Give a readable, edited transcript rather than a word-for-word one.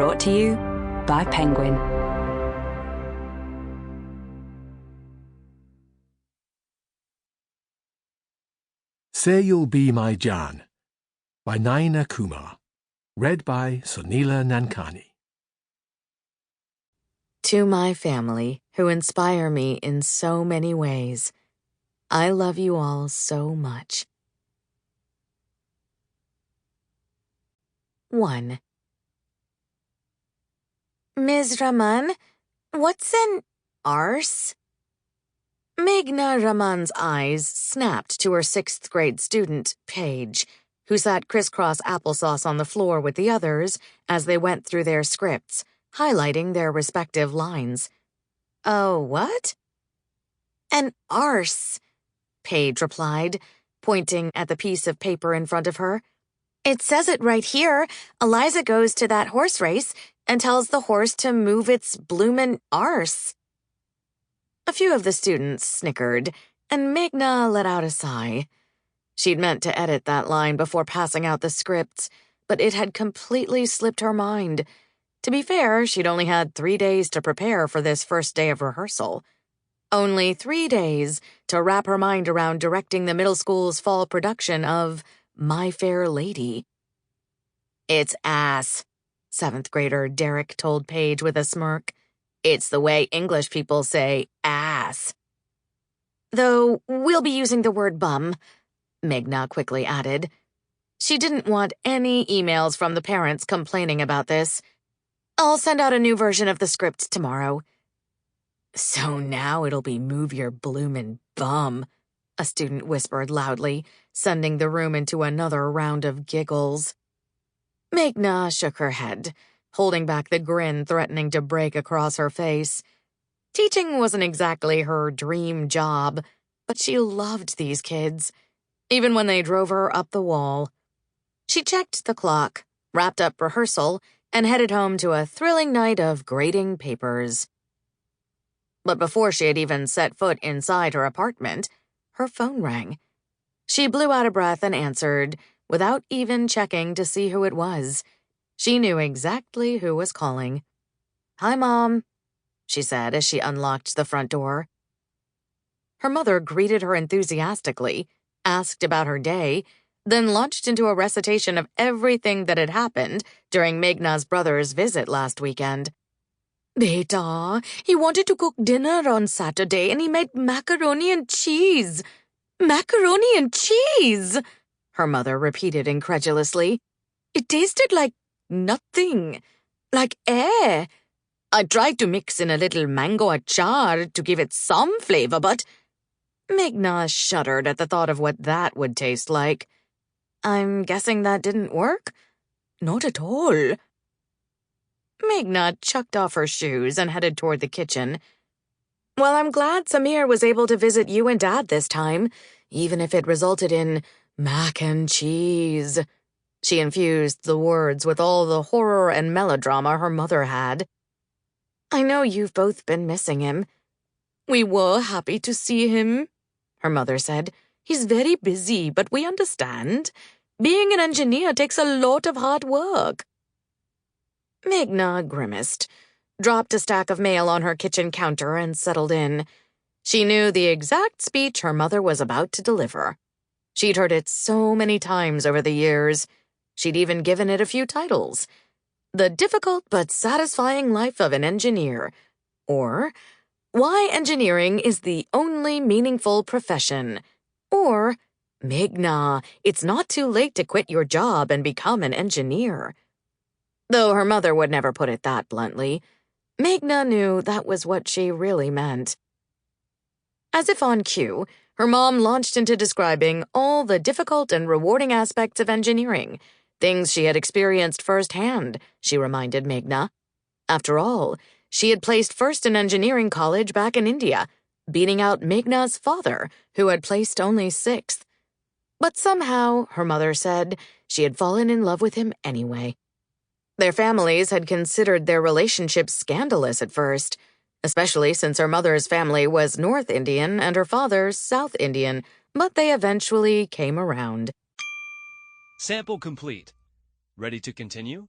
Brought to you by Penguin. Say You'll Be My Jaan by Naina Kumar. Read by Soneela Nankani. To my family, who inspire me in so many ways, I love you all so much. 1. Ms. Raman, what's an arse? Meghna Raman's eyes snapped to her 6th grade student, Paige, who sat crisscross applesauce on the floor with the others as they went through their scripts, highlighting their respective lines. Oh, what? An arse, Paige replied, pointing at the piece of paper in front of her. It says it right here. Eliza goes to that horse race and tells the horse to move its bloomin' arse. A few of the students snickered, and Meghna let out a sigh. She'd meant to edit that line before passing out the scripts, but it had completely slipped her mind. To be fair, she'd only had 3 days to prepare for this first day of rehearsal. Only 3 days to wrap her mind around directing the middle school's fall production of My Fair Lady. It's ass, 7th grader Derek told Paige with a smirk. It's the way English people say ass. Though we'll be using the word bum, Meghna quickly added. She didn't want any emails from the parents complaining about this. I'll send out a new version of the script tomorrow. So now it'll be move your bloomin' bum, a student whispered loudly, sending the room into another round of giggles. Meghna shook her head, holding back the grin threatening to break across her face. Teaching wasn't exactly her dream job, but she loved these kids, even when they drove her up the wall. She checked the clock, wrapped up rehearsal, and headed home to a thrilling night of grading papers. But before she had even set foot inside her apartment, her phone rang. She blew out a breath and answered, without even checking to see who it was. She knew exactly who was calling. Hi, Mom, she said as she unlocked the front door. Her mother greeted her enthusiastically, asked about her day, then launched into a recitation of everything that had happened during Meghna's brother's visit last weekend. Beta, he wanted to cook dinner on Saturday and he made macaroni and cheese. Macaroni and cheese, her mother repeated incredulously. It tasted like nothing, like air. I tried to mix in a little mango achar to give it some flavor, but Meghna shuddered at the thought of what that would taste like. I'm guessing that didn't work? Not at all. Meghna chucked off her shoes and headed toward the kitchen. Well, I'm glad Samir was able to visit you and Dad this time, even if it resulted in mac and cheese. She infused the words with all the horror and melodrama her mother had. I know you've both been missing him. We were happy to see him, her mother said. He's very busy, but we understand. Being an engineer takes a lot of hard work. Meghna grimaced, dropped a stack of mail on her kitchen counter, and settled in. She knew the exact speech her mother was about to deliver. She'd heard it so many times over the years. She'd even given it a few titles. The Difficult but Satisfying Life of an Engineer, or Why Engineering is the Only Meaningful Profession, or Meghna, It's Not Too Late to Quit Your Job and Become an Engineer. Though her mother would never put it that bluntly, Meghna knew that was what she really meant. As if on cue, her mom launched into describing all the difficult and rewarding aspects of engineering, things she had experienced firsthand, she reminded Meghna. After all, she had placed first in engineering college back in India, beating out Meghna's father, who had placed only 6th. But somehow, her mother said, she had fallen in love with him anyway. Their families had considered their relationship scandalous at first, especially since her mother's family was North Indian and her father's South Indian, but they eventually came around. Sample complete. Ready to continue?